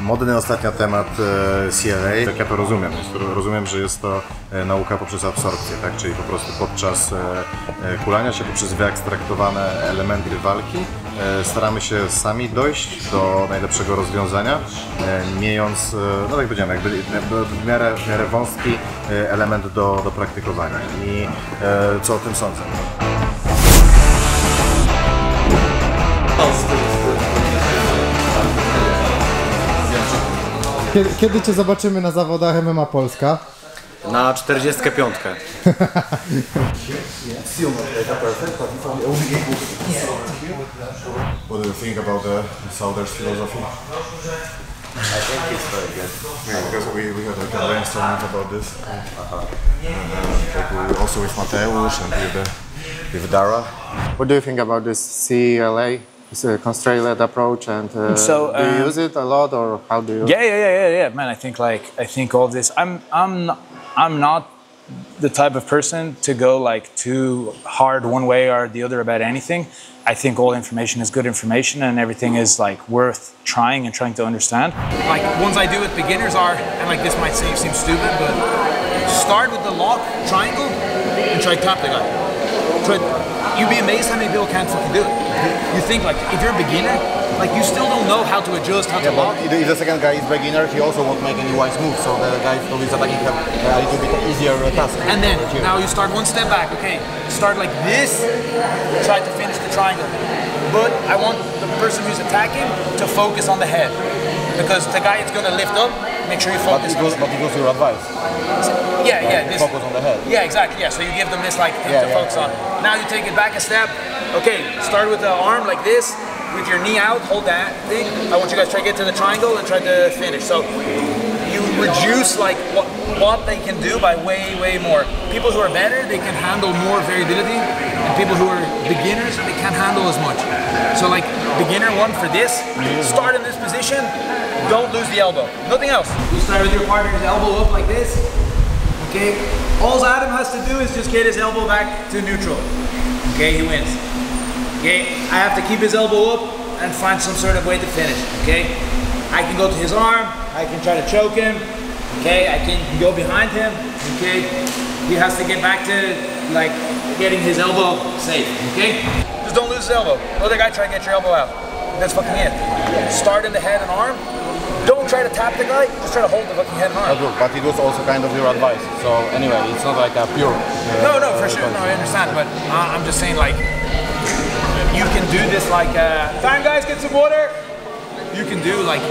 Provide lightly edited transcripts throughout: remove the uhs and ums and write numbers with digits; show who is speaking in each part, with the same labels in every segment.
Speaker 1: Modny ostatnio temat CLA, jak ja to rozumiem. Rozumiem, że jest to nauka poprzez absorpcję, tak? Czyli po prostu podczas kulania się, poprzez wyekstraktowane elementy walki staramy się sami dojść do najlepszego rozwiązania, miejąc, no tak powiedziałem, jakby w miarę wąski element do praktykowania. I co o tym sądzę?
Speaker 2: Kiedy Cię zobaczymy na zawodach MMA Polska?
Speaker 3: Na 45.
Speaker 1: What do you think about the Souders philosophy?
Speaker 3: I think it's very good.
Speaker 1: Yeah, because we had like a brainstorming about this. Like also with Mateusz and with Dara.
Speaker 4: What do you think about this CLA? It's a constraint-led approach, and do you use it a lot, or how do you?
Speaker 5: Yeah. Man, I think all this. I'm not the type of person to go like too hard one way or the other about anything. I think all information is good information, and everything is like worth trying and trying to understand.
Speaker 6: Like ones I do with beginners are, and like this might seem stupid, but start with the lock triangle and try to tap the guy. You'd be amazed how many people can't fucking do it. You think like if you're a beginner, like you still don't know how to adjust, how to lock.
Speaker 1: If the second guy is beginner, he also won't make any wise moves, so the guy who is attacking have a little bit easier task.
Speaker 6: And then now you start one step back. Okay, start like this, try to finish the triangle. But I want the person who's attacking to focus on the head, because the guy is going to lift up. Make sure you focus.
Speaker 1: But it was your advice.
Speaker 6: Yeah. This,
Speaker 1: focus on the head.
Speaker 6: Yeah, exactly. Yeah, so you give them this like thing to focus on. Now you take it back a step. Okay, start with the arm like this, with your knee out, hold that thing. I want you guys to try to get to the triangle and try to finish. So you reduce like what they can do by way more. People who are better, they can handle more variability, and people who are beginners, they can't handle as much. So like beginner one for this, start in this position, don't lose the elbow, nothing else. You start with your partner's elbow up like this, okay? All Adam has to do is just get his elbow back to neutral. Okay, he wins. Okay, I have to keep his elbow up and find some sort of way to finish. Okay, I can go to his arm, I can try to choke him. Okay, I can go behind him. Okay, he has to get back to like getting his elbow safe. Okay, just don't lose his elbow. Other guy, try to get your elbow out. That's fucking it. Start in the head and arm. Don't try to tap the guy, just try to hold the fucking head and arm.
Speaker 1: But it was also kind of your advice. So anyway, it's not like a pure.
Speaker 6: No, for sure. No, I understand. But I'm just saying, like, you can do this like, time guys, get some water. You can do like,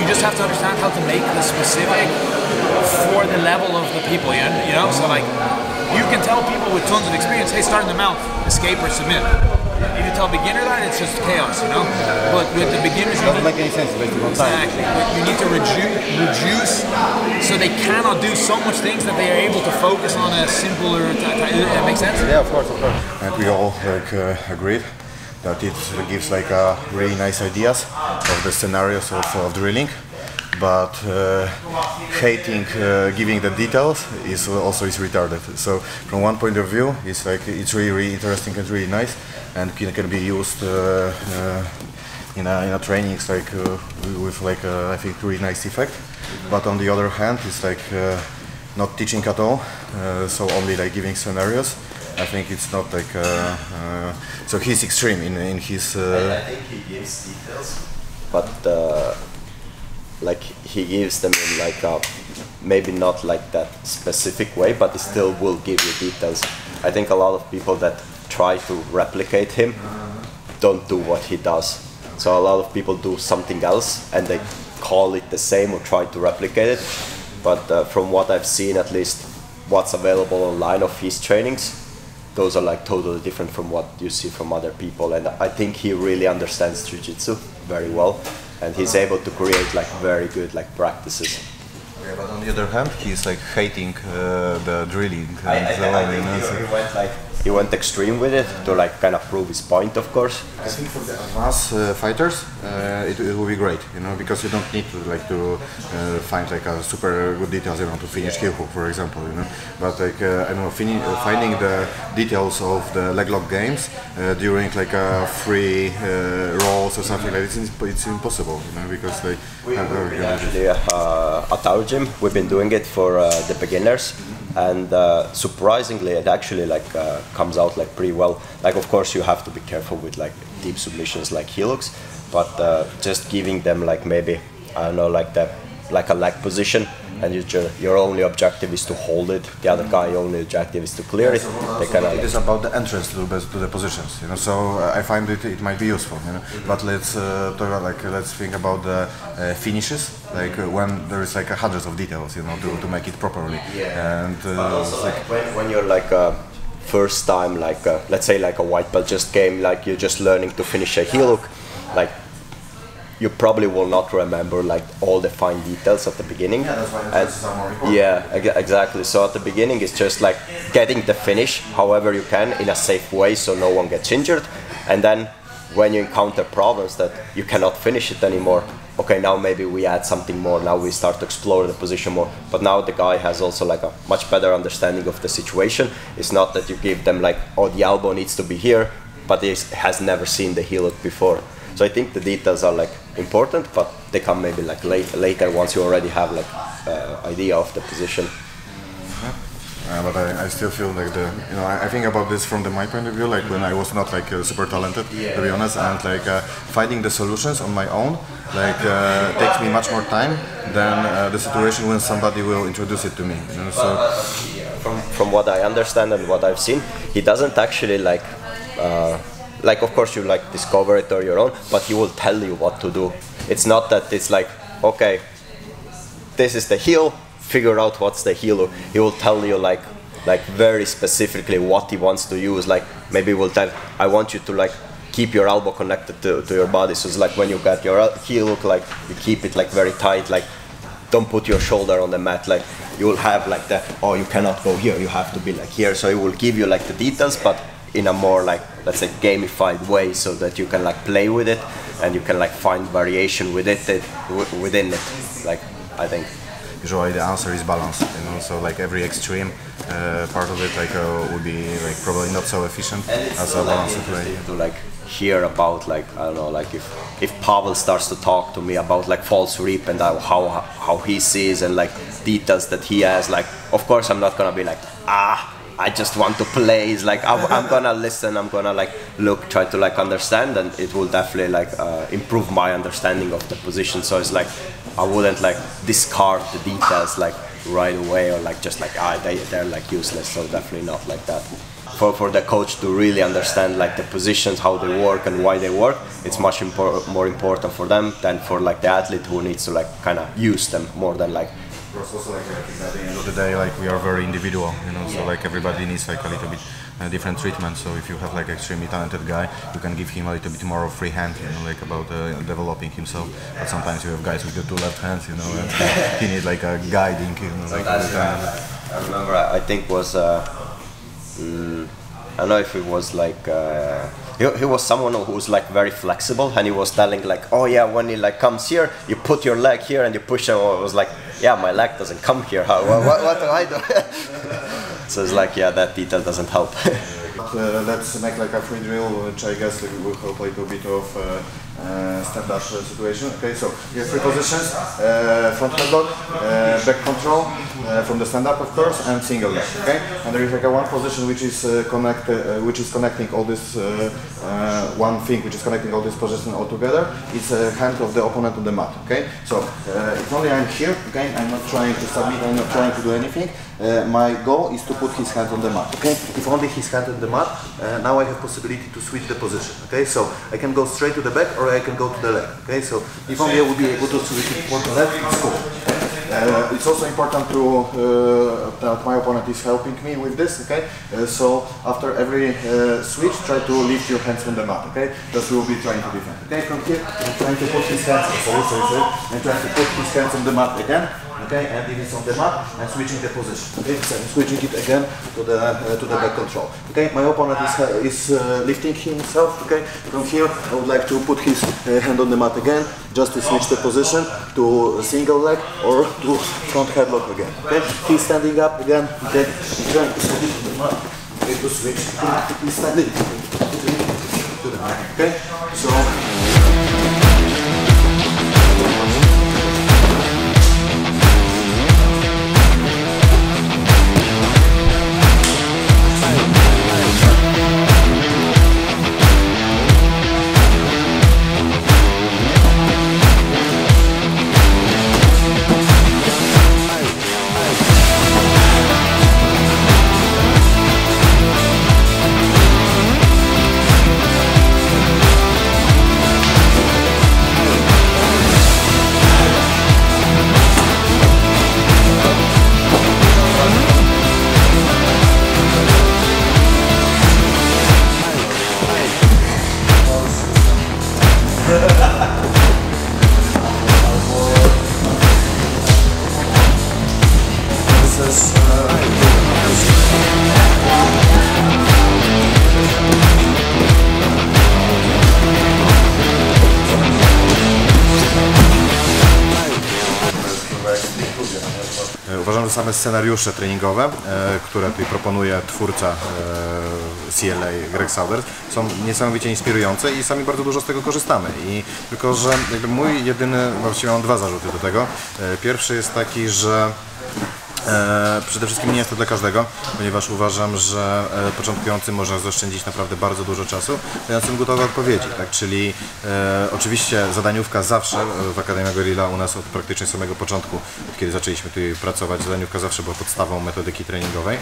Speaker 6: you just have to understand how to make the specific for the level of the people, you know? So like, you can tell people with tons of experience, hey, start in the mouth, escape or submit. If you tell a beginner that, it's just chaos, you know? But with the beginners,
Speaker 1: it doesn't make any sense.
Speaker 6: Exactly. But you need to reduce so they cannot do so much things that they are able to focus on a simpler. That makes sense?
Speaker 1: Yeah, of course. And we all like agreed that it gives like really nice ideas of the scenarios of drilling. But hating giving the details is also retarded. So from one point of view, it's like it's really interesting and really nice, and can be used in a trainings like with like I think really nice effect. But on the other hand, it's like not teaching at all. So only like giving scenarios. I think it's not like so he's extreme in his.
Speaker 3: I think he gives details, but. Like he gives them in like a, maybe not like that specific way, but he still will give you details. I think a lot of people that try to replicate him don't do what he does. So a lot of people do something else and they call it the same or try to replicate it. But from what I've seen, at least what's available online of his trainings, those are like totally different from what you see from other people. And I think he really understands jiu-jitsu very well. And he's able to create like very good like practices.
Speaker 1: Yeah, but on the other hand, he's like hating the drilling.
Speaker 3: I think he he went extreme with it to like kind of prove his point, of course.
Speaker 1: I think for the advanced fighters, it will be great, you know, because you don't need to find like a super good details, you know, to finish heel hook, for example, you know. But like I don't know, finding the details of the leg lock games during like a free rolls or something like this, it's impossible, you know, because like
Speaker 3: Actually, at our gym, we've been doing it for the beginners, and surprisingly, it actually like comes out like pretty well. Like, of course, you have to be careful with like deep submissions like heel hooks, but just giving them like maybe I don't know like a leg position, and your only objective is to hold it. The other guy only objective is to clear it.
Speaker 1: It is about the entrance to the positions, you know. So I find it might be useful, you know. But let's talk about let's think about the finishes, like when there is like hundreds of details, you know, to make it properly.
Speaker 3: Yeah.
Speaker 1: And
Speaker 3: also, like when you're like first time, like let's say like a white belt just came, like you're just learning to finish a heel hook, like you probably will not remember like all the fine details at the beginning.
Speaker 1: Yeah, that's why the are more important.
Speaker 3: Yeah, exactly. So at the beginning it's just like getting the finish however you can in a safe way so no one gets injured, and then when you encounter problems that you cannot finish it anymore, okay, now maybe we add something more, now we start to explore the position more. But now the guy has also like a much better understanding of the situation. It's not that you give them like, oh, the elbow needs to be here, but he has never seen the heel hook before. So I think the details are like important, but they come maybe like later once you already have like idea of the position.
Speaker 1: But I still feel like I think about this from my point of view, like when I was not like super talented, to be honest, and like finding the solutions on my own, like takes me much more time than the situation when somebody will introduce it to me. You know? So
Speaker 3: from what I understand and what I've seen, he doesn't actually like of course you like discover it on your own, but he will tell you what to do. It's not that it's like, okay, this is the heel, figure out what's the heel. He will tell you like very specifically what he wants to use. Like maybe he will tell, I want you to like keep your elbow connected to your body. So it's like when you got your heel hook, like you keep it like very tight, like don't put your shoulder on the mat. Like you will have like the, oh, you cannot go here, you have to be like here. So he will give you like the details, but in a more like, let's say, gamified way, so that you can like play with it and you can like find variation with it within it. Like I think
Speaker 1: usually the answer is balance, you know. So like every extreme part of it like would be like probably not so efficient as a balanced play.
Speaker 3: To like hear about like I don't know, like if Pavel starts to talk to me about like false rip and how he sees and like details that he has, like of course I'm not gonna be like I just want to play. It's like I'm gonna listen, I'm gonna like look, try to like understand, and it will definitely like improve my understanding of the position. So it's like I wouldn't like discard the details like right away, or like just like they're like useless. So definitely not like that. For the coach to really understand like the positions, how they work and why they work, it's much more important for them than for like the athlete who needs to like kind of use them more than like.
Speaker 1: Also, like at the end of the day, like we are very individual, you know. So like everybody needs like a little bit different treatment. So if you have like extremely talented guy, you can give him a little bit more of free hand, you know, like about developing himself. But sometimes you have guys with the two left hands, you know, and he need like a guiding, you know. Like
Speaker 3: I remember, I think was I don't know if it was like he was someone who was like very flexible, and he was telling like, oh yeah, when he like comes here, you put your leg here and you push him. I was like, yeah, my leg doesn't come here. What do I do? So it's like, yeah, that detail doesn't help.
Speaker 1: Let's make like a free drill, which I guess will help a little bit of stand-up situation. Okay, so we have three positions: front headlock, back control from the stand-up, of course, and single leg. Okay, and there is like a one position which is connecting all this one thing which is connecting all this position all together. It's a hand of the opponent on the mat. Okay, so if only I'm here, okay, I'm not trying to submit, I'm not trying to do anything. My goal is to put his hand on the mat. Okay, if only his hand on the mat, now I have possibility to switch the position. Okay, so I can go straight to the back or I can go to the leg. Okay, so if only I would be able to switch it for the left, it's cool. It's also important to that my opponent is helping me with this. Okay, so after every switch, try to lift your hands from the mat. Okay, that we will be trying to defend. Okay, from here, I'm trying to put his hands. I'm trying to put his hands on the mat again. okay, and if it's on the mat, I'm switching the position, okay, so I'm switching it again to the back control, okay. My opponent is lifting himself, okay. From here, I would like to put his hand on the mat again, just to switch the position to a single leg or to front headlock again, okay. He's standing up again, okay. He's trying to switch to the mat, okay, to switch. He's standing to the mat, okay. So. Uważam, że same scenariusze treningowe, które tutaj proponuje twórca CLA, Greg Saunders, są niesamowicie inspirujące i sami bardzo dużo z tego korzystamy. Tylko że jakby mój jedyny, właściwie mam dwa zarzuty do tego. Pierwszy jest taki, że przede wszystkim nie jest to dla każdego, ponieważ uważam, że początkujący można zaoszczędzić naprawdę bardzo dużo czasu, dając im gotowe odpowiedzi, tak? Czyli oczywiście zadaniówka zawsze w Akademii Gorila u nas od praktycznie samego początku, kiedy zaczęliśmy tutaj pracować, zadaniówka zawsze była podstawą metodyki treningowej.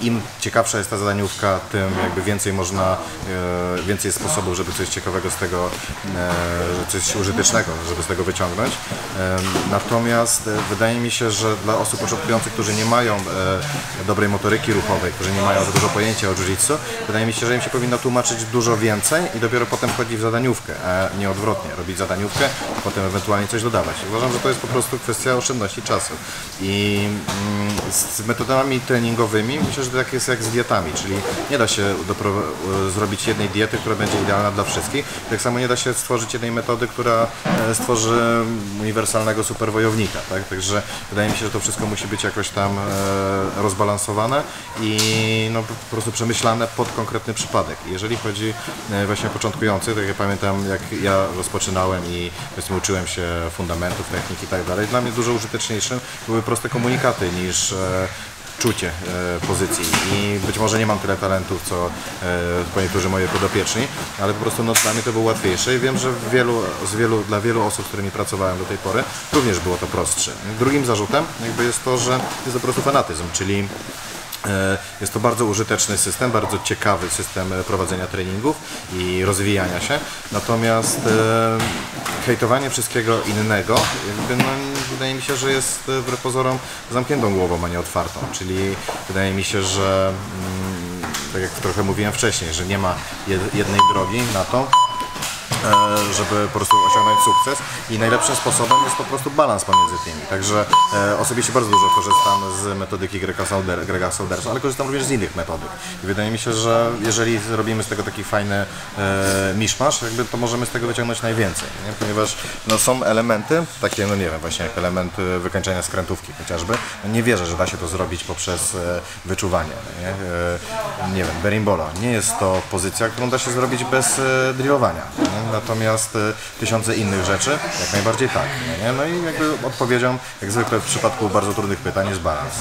Speaker 1: Im ciekawsza jest ta zadaniówka, tym jakby więcej można, więcej jest sposobów, żeby coś ciekawego z tego, coś użytecznego, żeby z tego wyciągnąć. Natomiast wydaje mi się, że dla osób początkujących, którzy nie mają dobrej motoryki ruchowej, którzy nie mają za dużo pojęcia o jiu-jitsu, wydaje mi się, że im się powinno tłumaczyć dużo więcej i dopiero potem wchodzić w zadaniówkę, a nie odwrotnie, robić zadaniówkę, a potem ewentualnie coś dodawać. Uważam, że to jest po prostu kwestia oszczędności czasu. I z metodami treningowymi myślę, że tak jest jak z dietami, czyli nie da się zrobić jednej diety, która będzie idealna dla wszystkich. Tak samo nie da się stworzyć jednej metody, która stworzy uniwersalnego superwojownika, tak? Także wydaje mi się, że to wszystko musi być jakoś tam rozbalansowane i no, po prostu przemyślane pod konkretny przypadek. Jeżeli chodzi właśnie o początkujących, tak jak pamiętam, jak ja rozpoczynałem i powiedzmy uczyłem się fundamentów, technik i tak dalej, dla mnie dużo użyteczniejszym były proste komunikaty niż czucie pozycji i być może nie mam tyle talentów, co niektórzy moi podopieczni, ale po prostu no, dla mnie to było łatwiejsze i wiem, że dla wielu osób, z którymi pracowałem do tej pory, również było to prostsze. Drugim zarzutem jakby jest to, że jest to po prostu fanatyzm, czyli jest to bardzo użyteczny system, bardzo ciekawy system prowadzenia treningów i rozwijania się, natomiast hejtowanie wszystkiego innego jakby, no, wydaje mi się, że jest wbrew pozorom zamkniętą głową, a nie otwartą, czyli wydaje mi się, że tak jak trochę mówiłem wcześniej, że nie ma jednej drogi na to, żeby po prostu osiągnąć sukces i najlepszym sposobem jest po prostu balans pomiędzy tymi. Także osobiście bardzo dużo korzystam z metodyki Grega Saundersa, ale korzystam również z innych metodyk. I wydaje mi się, że jeżeli zrobimy z tego taki fajny miszmasz, jakby to możemy z tego wyciągnąć najwięcej, nie? Ponieważ no, są elementy, takie no nie wiem, właśnie jak element wykańczania skrętówki chociażby. Nie wierzę, że da się to zrobić poprzez wyczuwanie. Nie wiem, berimbola. Nie jest to pozycja, którą da się zrobić bez drillowania. Natomiast tysiące innych rzeczy, jak najbardziej tak. Nie? No i jakby odpowiedzią, jak zwykle w przypadku bardzo trudnych pytań, jest balans.